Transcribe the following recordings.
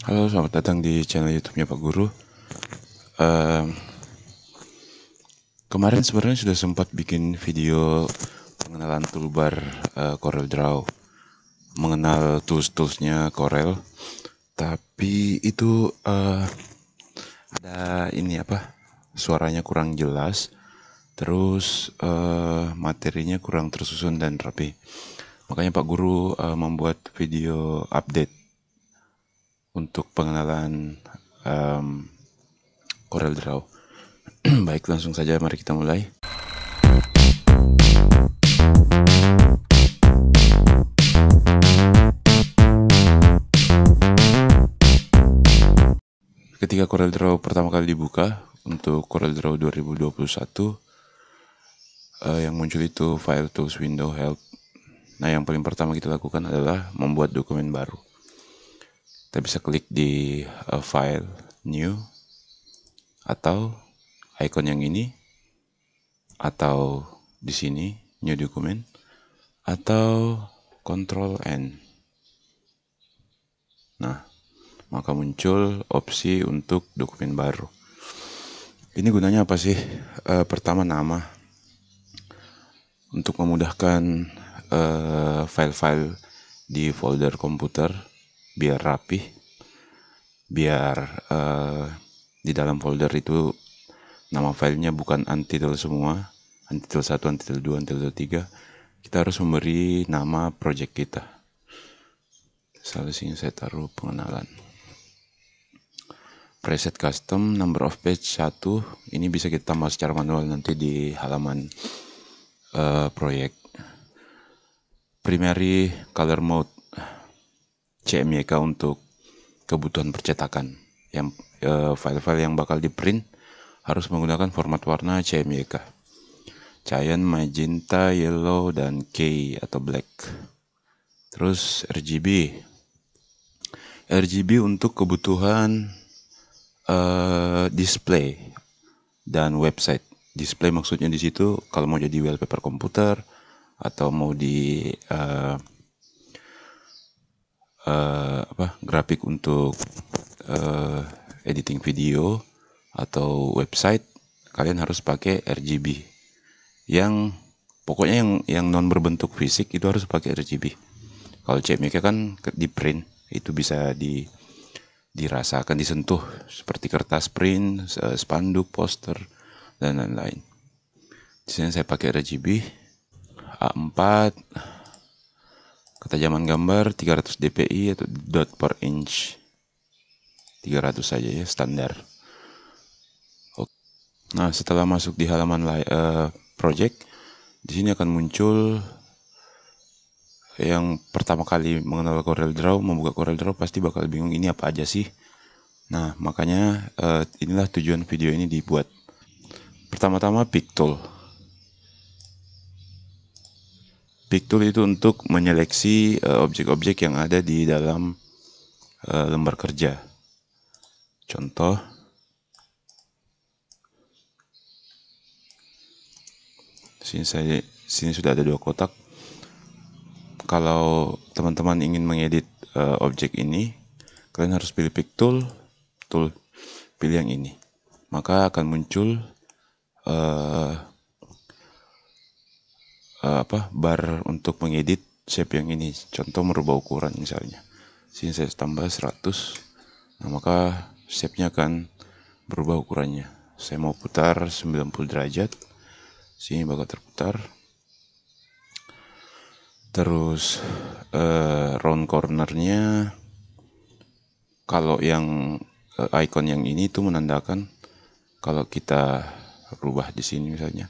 Halo, selamat datang di channel YouTube-nya Pak Guru. Ehm, Kemarin sebenarnya sudah sempat bikin video pengenalan toolbar CorelDRAW, mengenal tools-toolsnya Corel. Tapi itu ada ini suaranya kurang jelas, terus materinya kurang tersusun dan rapi. Makanya Pak Guru membuat video update untuk pengenalan CorelDRAW. Baik, langsung saja mari kita mulai. Ketika CorelDRAW pertama kali dibuka untuk CorelDRAW 2021, yang muncul itu File Tools Window Help. Nah, yang paling pertama kita lakukan adalah membuat dokumen baru. Kita bisa klik di File, New, atau icon yang ini, atau di sini, New Document, atau Ctrl N. Nah, maka muncul opsi untuk dokumen baru. Ini gunanya apa sih? Pertama, nama. Untuk memudahkan file-file di folder komputer biar rapih, biar di dalam folder itu nama filenya bukan untitled semua, untitled 1, untitled 2, untitled 3. Kita harus memberi nama project kita. Misalnya sini saya taruh pengenalan. Preset custom number of page 1, ini bisa kita tambah secara manual nanti di halaman proyek. Primary color mode, CMYK untuk kebutuhan percetakan. Yang file-file yang bakal di print harus menggunakan format warna CMYK. Cyan, magenta, yellow, dan K atau black. Terus RGB. RGB untuk kebutuhan display dan website. Display maksudnya di situ kalau mau jadi wallpaper komputer atau mau di grafik untuk editing video atau website, kalian harus pakai RGB. Yang pokoknya yang non berbentuk fisik itu harus pakai RGB. Kalau CMYK kan di print, itu bisa dirasakan, disentuh seperti kertas print, spanduk, poster, dan lain-lain. Di sini saya pakai RGB A4, ketajaman gambar 300 dpi atau dot per inch. 300 saja ya, standar. Nah, setelah masuk di halaman project, di sini akan muncul yang pertama kali mengenal CorelDRAW, membuka CorelDRAW pasti bakal bingung ini apa aja sih. Nah, makanya inilah tujuan video ini dibuat. Pertama-tama Pick Tool. Pick Tool itu untuk menyeleksi objek-objek yang ada di dalam lembar kerja. Contoh, sini sudah ada 2 kotak. Kalau teman-teman ingin mengedit objek ini, kalian harus pilih Pick Tool, pilih yang ini. Maka akan muncul bar untuk mengedit shape yang ini. Contoh merubah ukuran misalnya. Sini saya tambah 100. Nah, maka shape-nya akan berubah ukurannya. Saya mau putar 90 derajat. Sini bakal terputar. Terus round cornernya, kalau yang icon yang ini itu menandakan kalau kita rubah di sini misalnya,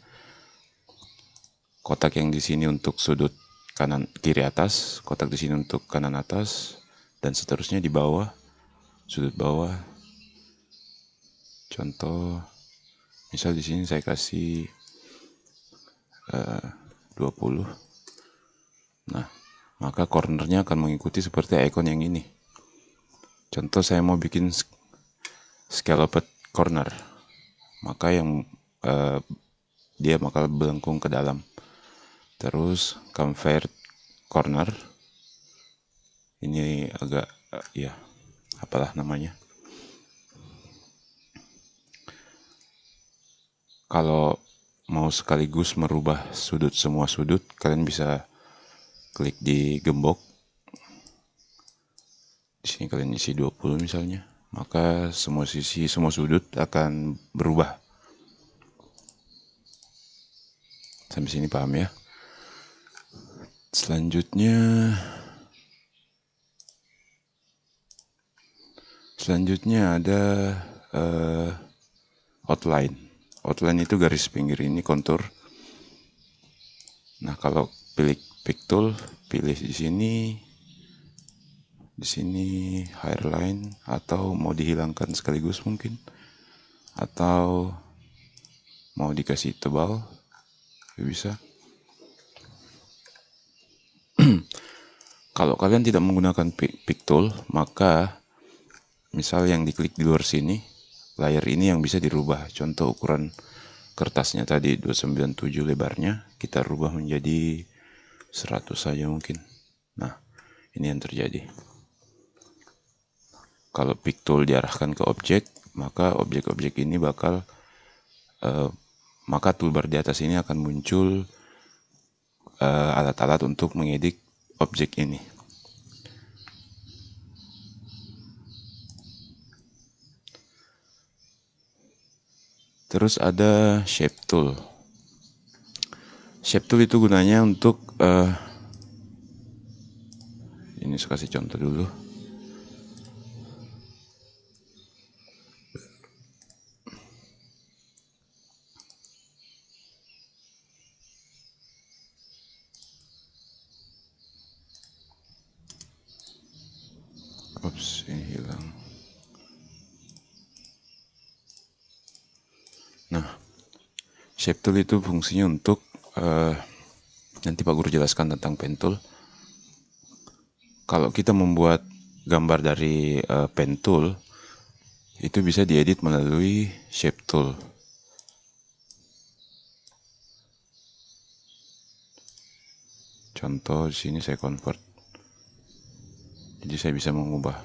kotak yang di sini untuk sudut kanan kiri atas, kotak di sini untuk kanan atas, dan seterusnya di bawah, sudut bawah. Contoh, misal di sini saya kasih 20. Nah, maka cornernya akan mengikuti seperti icon yang ini. Contoh, saya mau bikin scalloped corner, maka yang dia bakal belengkung ke dalam. Terus convert corner, ini agak apalah namanya. Kalau mau sekaligus merubah semua sudut, kalian bisa klik di gembok. Di sini kalian isi 20 misalnya, maka semua sisi, semua sudut akan berubah. Sampai sini paham ya? Selanjutnya ada outline. Outline itu garis pinggir ini kontur. Nah, kalau pilih pick tool, pilih di sini hairline, atau mau dihilangkan sekaligus mungkin, atau mau dikasih tebal, bisa. Kalau kalian tidak menggunakan pick tool, maka misal yang diklik di luar sini, layar ini yang bisa dirubah. Contoh ukuran kertasnya tadi 297 lebarnya, kita rubah menjadi 100 saja mungkin. Nah, ini yang terjadi. Kalau pick tool diarahkan ke objek, maka objek-objek ini maka toolbar di atas ini akan muncul alat-alat untuk mengedit objek ini. Terus ada shape tool. Shape tool itu gunanya untuk ini saya kasih contoh dulu. Ups, ini hilang. Nah, shape tool itu fungsinya untuk nanti Pak Guru jelaskan tentang pen tool. Kalau kita membuat gambar dari pen tool, itu bisa diedit melalui shape tool. Contoh di sini saya convert. Jadi saya bisa mengubah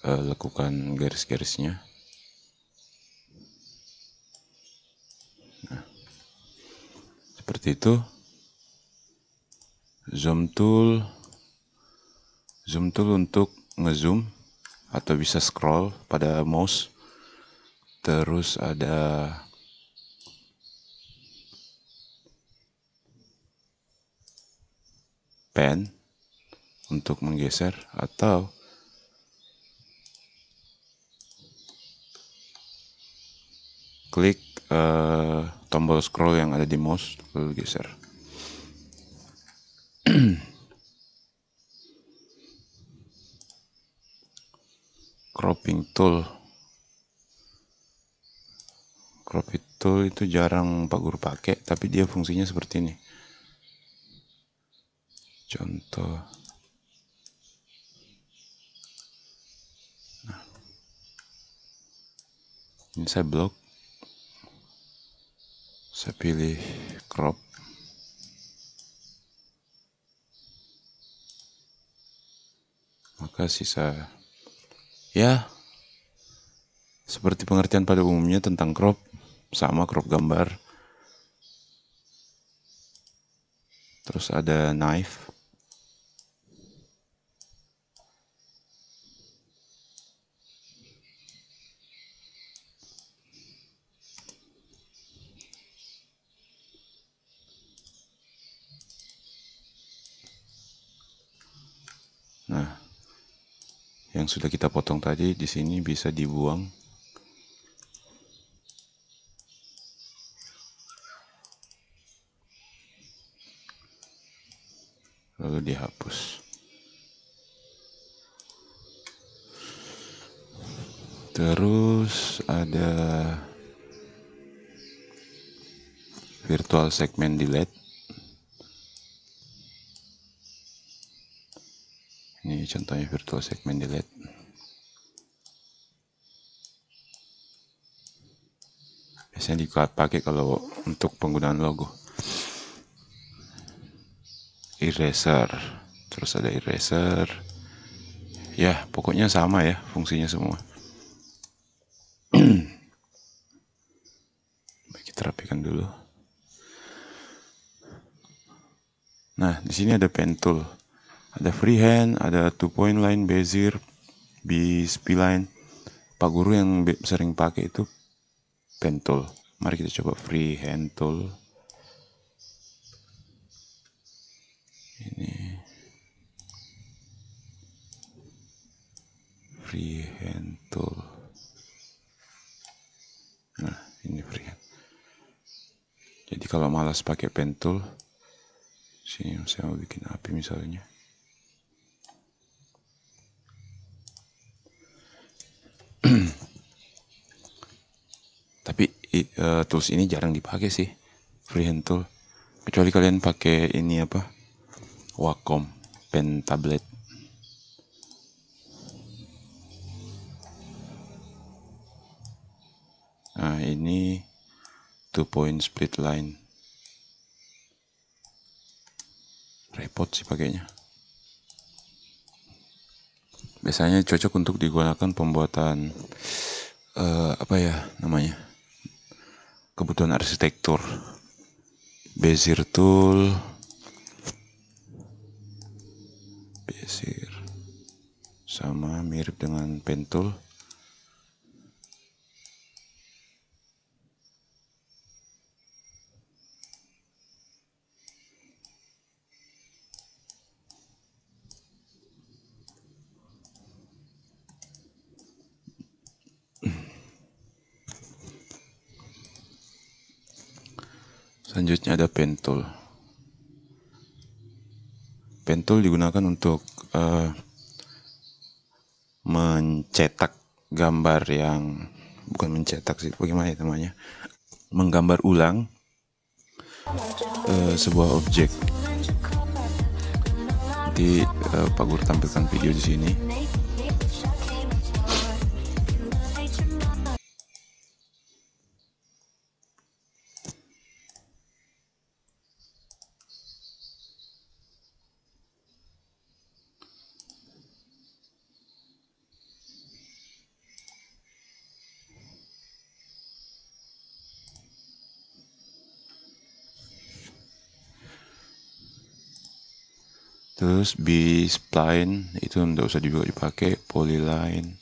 lekukan garis-garisnya. Nah, seperti itu. Zoom tool untuk ngezoom atau bisa scroll pada mouse. Terus ada pen untuk menggeser, atau klik tombol scroll yang ada di mouse lalu geser. Cropping tool itu jarang Pak Guru pakai, tapi dia fungsinya seperti ini. Contoh, nah, ini saya blok, saya pilih crop, maka sisa ya seperti pengertian pada umumnya tentang crop, sama crop gambar. Terus ada knife. Nah, yang sudah kita potong tadi di sini bisa dibuang. Lalu dihapus. Terus ada virtual segment delete. Ini contohnya virtual segment delete. Biasanya dipakai kalau untuk penggunaan logo. Eraser. Terus ada eraser. Ya, pokoknya sama ya fungsinya semua. Baik, kita rapikan dulu. Nah, di sini ada pen tool. Ada freehand, ada 2-point line, bezier, B-spline. Pak Guru yang sering pakai itu pen tool. Mari kita coba freehand tool. Ini freehand tool. Nah, ini freehand. Jadi kalau malas pakai pen tool, sini saya mau bikin api misalnya. Tapi tools ini jarang dipakai sih, freehand tool. Kecuali kalian pakai ini apa, Wacom pen tablet. Nah, ini 2-point split line. Repot sih pakainya. Biasanya cocok untuk digunakan pembuatan apa ya namanya, kebutuhan arsitektur. Bezier tool, bezier sama mirip dengan pen tool. Selanjutnya ada pen tool. Pen tool digunakan untuk mencetak gambar yang bukan mencetak sih, bagaimana ya namanya, menggambar ulang sebuah objek. Nanti Pak Guru tampilkan video di sini. Terus B-spline itu nggak usah juga dipakai, polyline.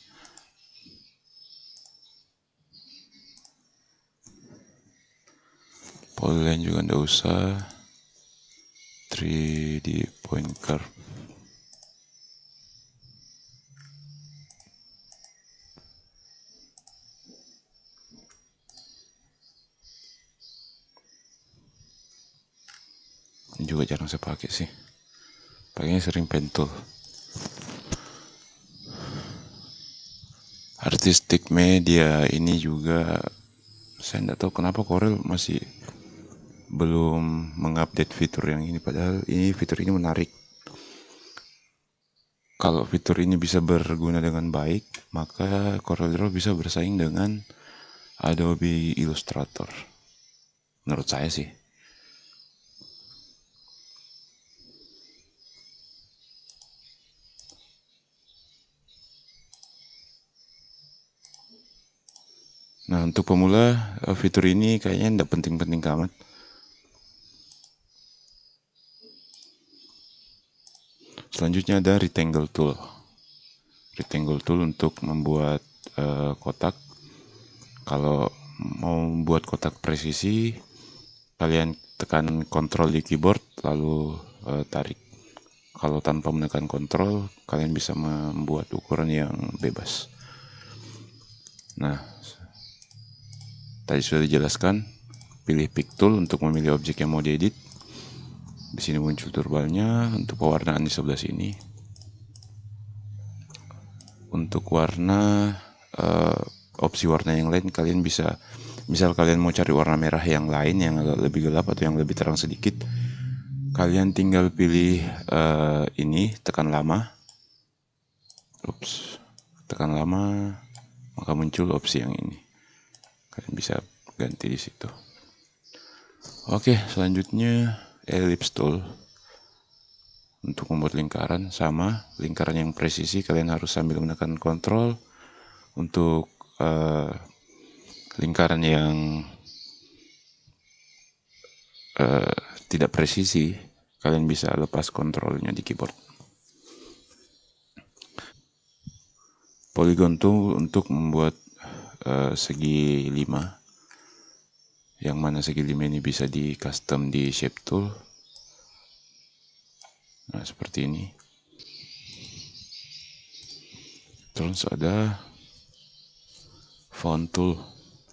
Polyline juga nggak usah. 3D point curve. Ini juga jarang saya pakai sih. Pakainya sering pen tool. Artistic media ini juga saya nggak tahu kenapa Corel masih belum mengupdate fitur yang ini, padahal ini fitur ini menarik. Kalau fitur ini bisa berguna dengan baik, maka CorelDRAW bisa bersaing dengan Adobe Illustrator. Menurut saya sih. Nah, untuk pemula, fitur ini kayaknya tidak penting-penting amat. Selanjutnya ada rectangle tool. Rectangle tool untuk membuat kotak. Kalau mau membuat kotak presisi, kalian tekan Ctrl di keyboard lalu tarik. Kalau tanpa menekan Ctrl, kalian bisa membuat ukuran yang bebas. Nah, tadi sudah dijelaskan. Pilih pick tool untuk memilih objek yang mau diedit. Di sini muncul toolbarnya untuk pewarnaan di sebelah sini. Untuk warna, opsi warna yang lain kalian bisa, misal kalian mau cari warna merah yang lain yang agak lebih gelap atau yang lebih terang sedikit, kalian tinggal pilih ini, tekan lama. Tekan lama, maka muncul opsi yang ini. Kalian bisa ganti di situ. Oke, selanjutnya ellipse tool. untuk membuat lingkaran. Sama lingkaran yang presisi kalian harus sambil menekan kontrol. Untuk lingkaran yang tidak presisi, kalian bisa lepas kontrolnya di keyboard. Polygon tool untuk membuat segi 5, yang mana segi 5 ini bisa di custom di shape tool. Nah, seperti ini. Terus ada font tool.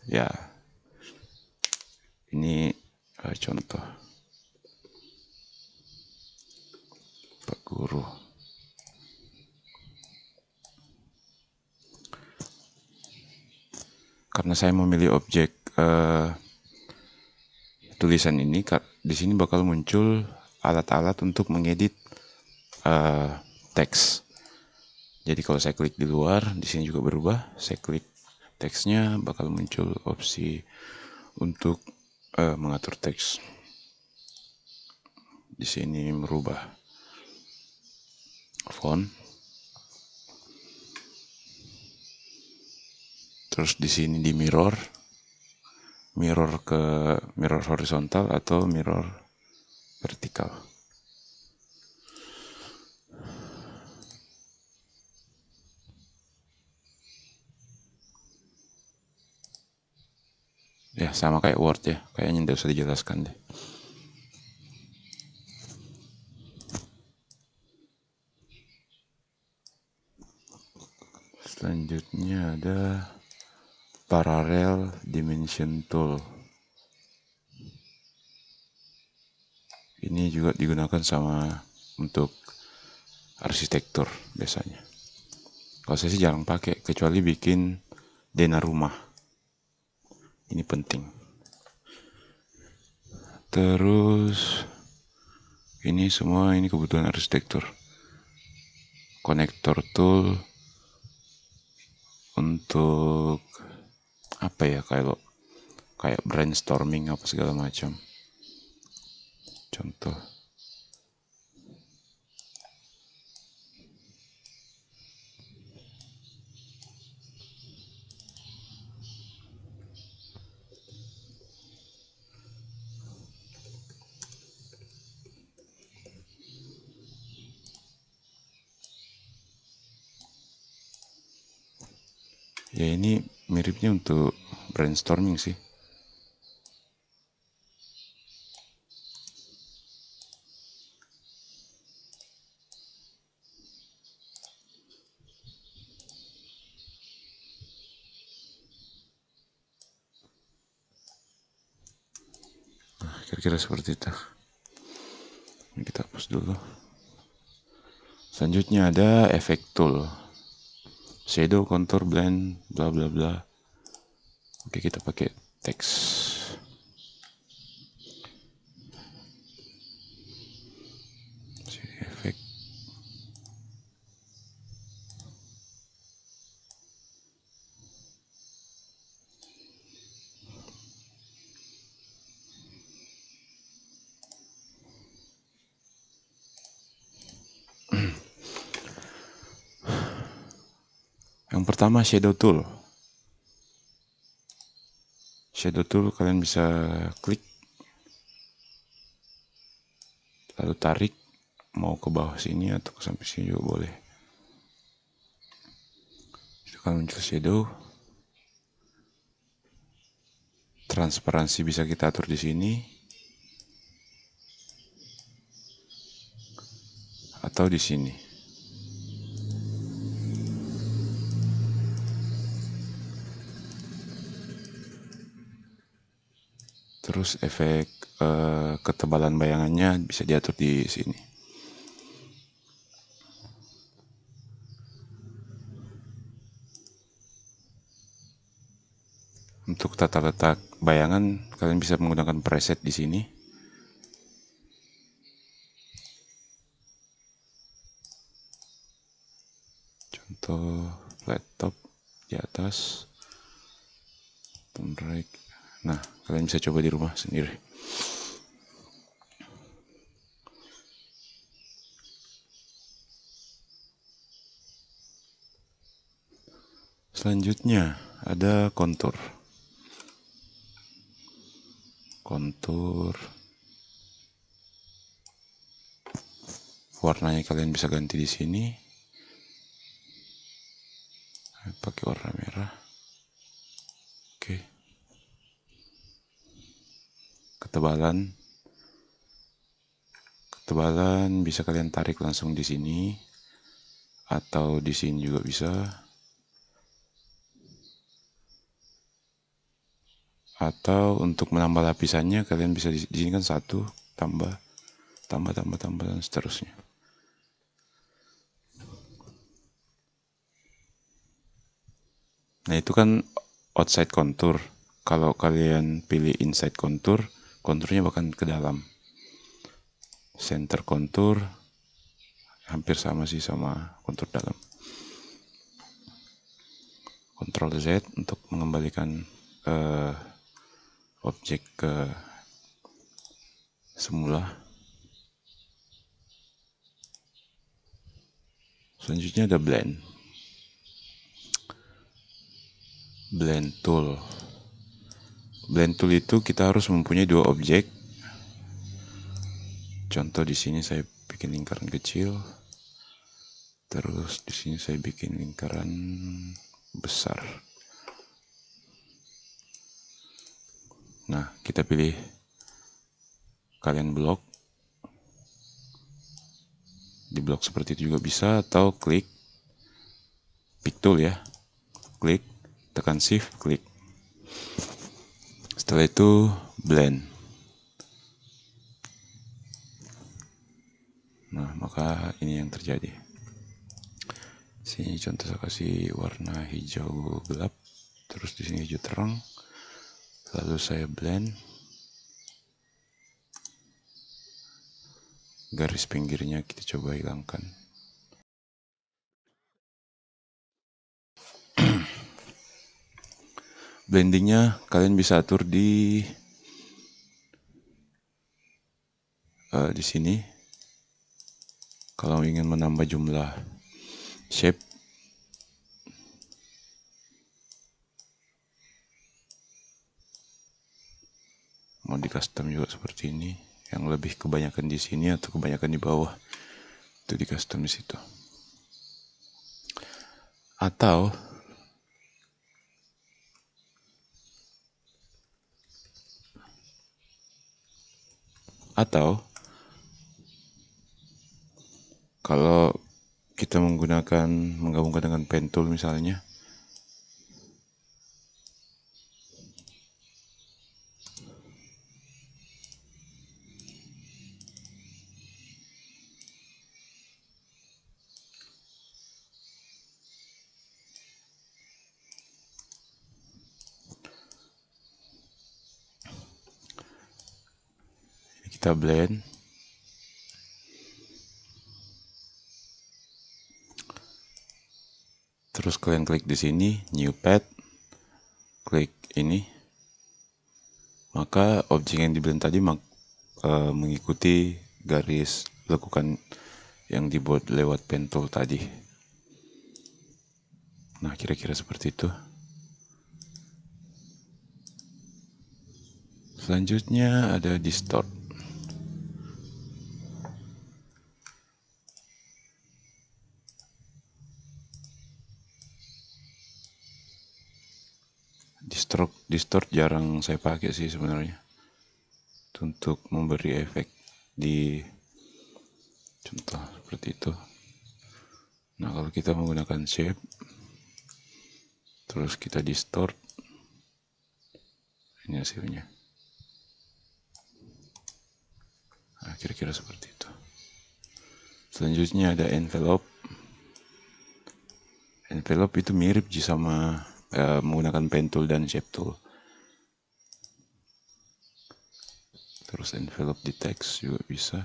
Ya, ini contoh Pak Guru. Karena saya memilih objek tulisan ini, di sini bakal muncul alat-alat untuk mengedit teks. Jadi kalau saya klik di luar, di sini juga berubah. Saya klik teksnya, bakal muncul opsi untuk mengatur teks. Di sini merubah font. Terus di sini di mirror ke mirror horizontal atau mirror vertikal. Ya, sama kayak Word ya. Kayaknya tidak usah dijelaskan deh. Selanjutnya ada parallel dimension tool. Ini juga digunakan sama untuk arsitektur biasanya. Kalau saya sih jarang pakai, kecuali bikin denah rumah. Ini penting. Terus ini semua ini kebutuhan arsitektur. Konektor tool untuk apa ya, kayak brainstorming apa segala macam. Contoh. Ya ini miripnya untuk brainstorming sih. Nah, kira-kira seperti itu. Ini kita hapus dulu. Selanjutnya ada efek tool. Shadow, contour, blend, bla bla bla. Oke, kita pakai teks. Efek. Yang pertama shadow tool. Shadow tool kalian bisa klik, lalu tarik mau ke bawah sini atau ke samping sini juga boleh. Itu kan muncul shadow. Transparansi bisa kita atur di sini atau di sini. Terus efek ketebalan bayangannya bisa diatur di sini. Untuk tata letak bayangan kalian bisa menggunakan preset di sini. Contoh laptop di atas. Nah, kalian bisa coba di rumah sendiri. Selanjutnya ada kontur. Warnanya kalian bisa ganti di sini. Pakai warna merah. Oke. Ketebalan bisa kalian tarik langsung di sini atau di sini juga bisa. Atau untuk menambah lapisannya kalian bisa di sini kan satu, tambah dan seterusnya. Nah, itu kan outside contour. Kalau kalian pilih inside contour, konturnya bahkan ke dalam. Center contour hampir sama sih sama kontur dalam. Ctrl Z untuk mengembalikan objek ke semula. Selanjutnya ada blend tool. Blend tool itu kita harus mempunyai dua objek. Contoh di sini saya bikin lingkaran kecil. Terus di sini saya bikin lingkaran besar. Nah, kita pilih kalian blok. Di blok seperti itu juga bisa, atau klik pick tool ya. Klik, tekan shift, klik. Setelah itu blend. Nah, maka ini yang terjadi. Sini contoh saya kasih warna hijau gelap, terus di sini hijau terang. Lalu saya blend. Garis pinggirnya kita coba hilangkan. Blendingnya kalian bisa atur di sini. Kalau ingin menambah jumlah shape, mau di custom juga seperti ini. Yang lebih kebanyakan di sini atau kebanyakan di bawah, itu di custom di situ. Atau kalau kita menggabungkan dengan pen tool misalnya, kita blend. Terus kalian klik di sini, new pad, klik ini, maka objek yang di blend tadi mengikuti garis lekukan yang dibuat lewat pen tool tadi. Nah, kira-kira seperti itu. Selanjutnya ada distort. Distort jarang saya pakai sih sebenarnya. Untuk memberi efek di contoh seperti itu. Nah, kalau kita menggunakan shape, terus kita distort, ini hasilnya. Nah, kira-kira seperti itu. Selanjutnya ada envelope. Envelope itu mirip sama menggunakan pen tool dan shape tool. Terus envelope di teks juga bisa.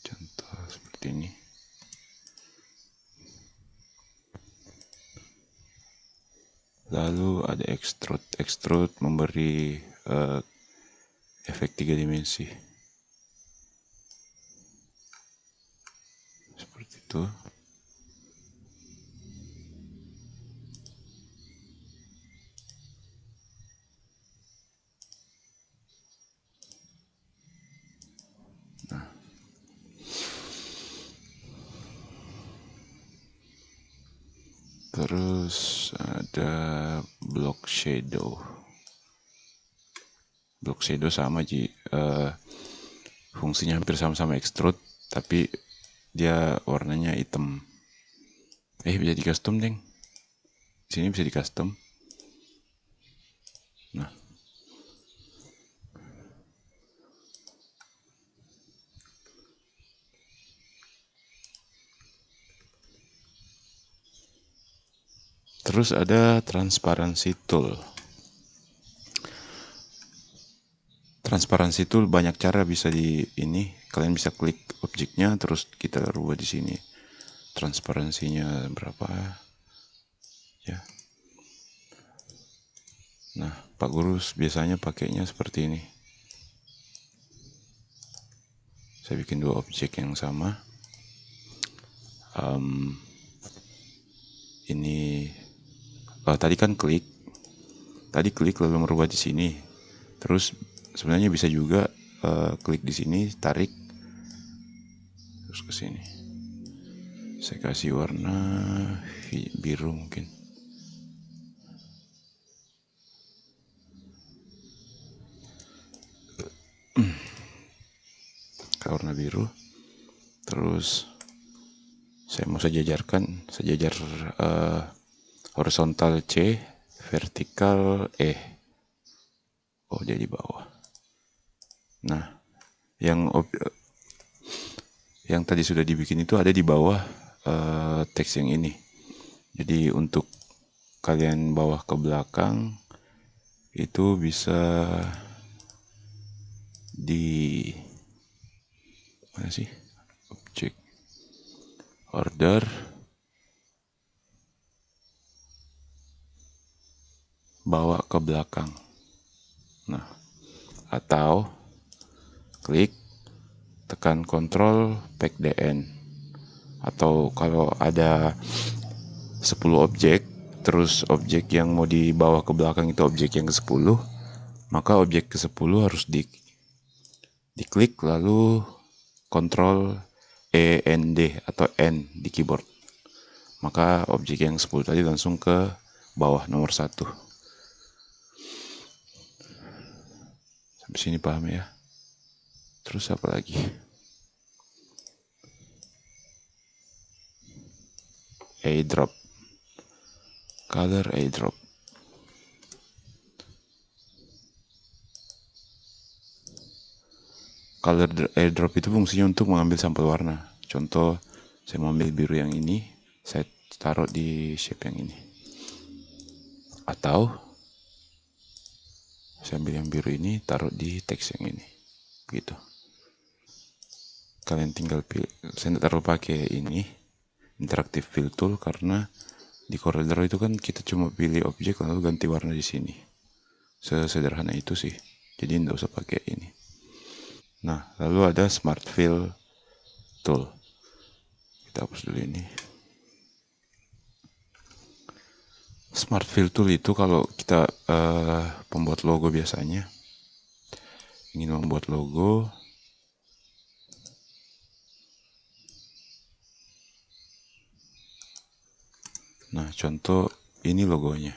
Contoh seperti ini. Lalu ada extrude. Extrude memberi efek 3 dimensi. Seperti itu. Terus ada block shadow. Block shadow sama fungsinya hampir sama-sama extrude, tapi dia warnanya hitam. Bisa di custom deng. Di sini bisa di custom. Nah, terus ada transparency tool. Transparansi tool banyak cara bisa di ini. Kalian bisa klik objeknya terus kita rubah di sini. Transparansinya berapa? Ya. Nah, Pak Guru biasanya pakainya seperti ini. Saya bikin dua objek yang sama. Ini tadi kan klik. Tadi klik lalu merubah di sini. Terus sebenarnya bisa juga klik di sini, tarik terus ke sini. Saya kasih warna biru mungkin. Warna biru. Terus saya mau sejajar horizontal C, vertikal E. Oh, dia di bawah. Nah, yang tadi sudah dibikin itu ada di bawah teks yang ini. Jadi untuk kalian bawah ke belakang itu bisa di mana sih? Objek order bawa ke belakang. Nah, atau klik tekan Ctrl Pack DN. Atau kalau ada 10 objek, terus objek yang mau dibawa ke belakang itu objek yang ke-10, maka objek ke-10 harus diklik lalu Ctrl END atau N di keyboard. Maka objek yang 10 tadi langsung ke bawah nomor 1. Sampai sini paham ya? Terus apa lagi? Airdrop. Color airdrop. Color airdrop itu fungsinya untuk mengambil sampel warna. Contoh, saya mau ambil biru yang ini, saya taruh di shape yang ini. Atau saya ambil yang biru ini, taruh di teks yang ini. Gitu. Kalian tinggal pilih. Saya taruh pakai ini, interactive fill tool, karena di CorelDRAW itu kan kita cuma pilih objek lalu ganti warna di sini. Sesederhana itu sih. Jadi nggak usah pakai ini. Nah, lalu ada Smart Fill Tool. Kita hapus dulu ini. Smart Fill Tool itu kalau kita pembuat logo biasanya ingin membuat logo, nah contoh ini logonya.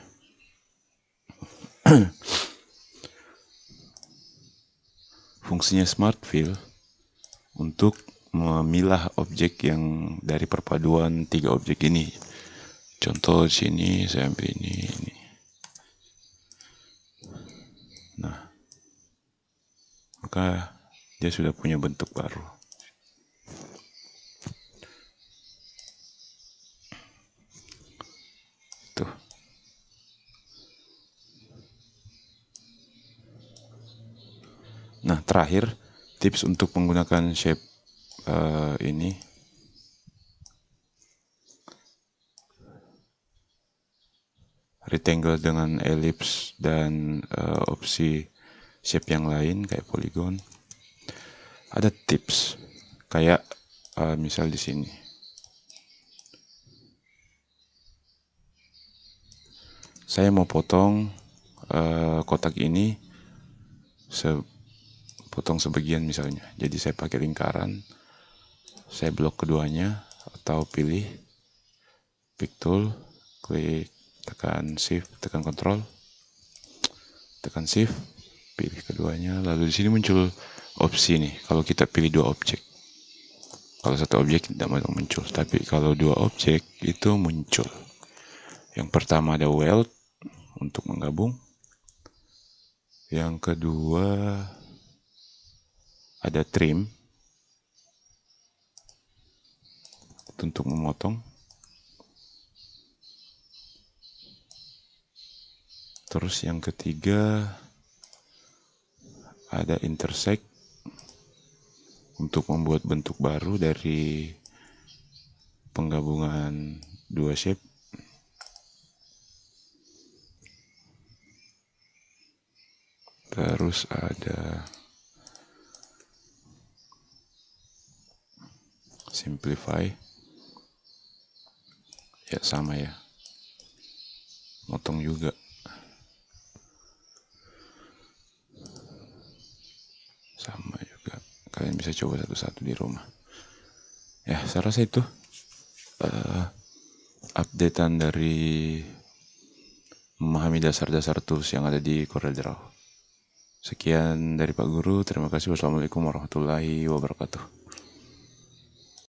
Fungsinya Smart Fill untuk memilah objek yang dari perpaduan 3 objek ini. Contoh di sini saya ambil ini. Nah, maka dia sudah punya bentuk baru. Tuh. Nah, terakhir tips untuk menggunakan shape ini. Rectangle dengan ellipse dan opsi shape yang lain kayak polygon. Ada tips kayak misal di sini. Saya mau potong kotak ini potong sebagian misalnya. Jadi saya pakai lingkaran. Saya blok keduanya atau pilih pick tool, tekan shift, tekan control, tekan shift, pilih keduanya. Lalu di sini muncul opsi nih, kalau kita pilih 2 objek. Kalau 1 objek tidak mau muncul, tapi kalau 2 objek itu muncul. Yang pertama ada weld untuk menggabung. Yang kedua ada trim untuk memotong. Terus yang ketiga ada intersect untuk membuat bentuk baru dari penggabungan 2 shape. Terus ada simplify, ya sama ya, motong juga. Sama juga, kalian bisa coba satu-satu di rumah. Ya, saya rasa itu updatean dari memahami dasar-dasar tools yang ada di CorelDRAW. Sekian dari Pak Guru, terima kasih. Wassalamualaikum warahmatullahi wabarakatuh.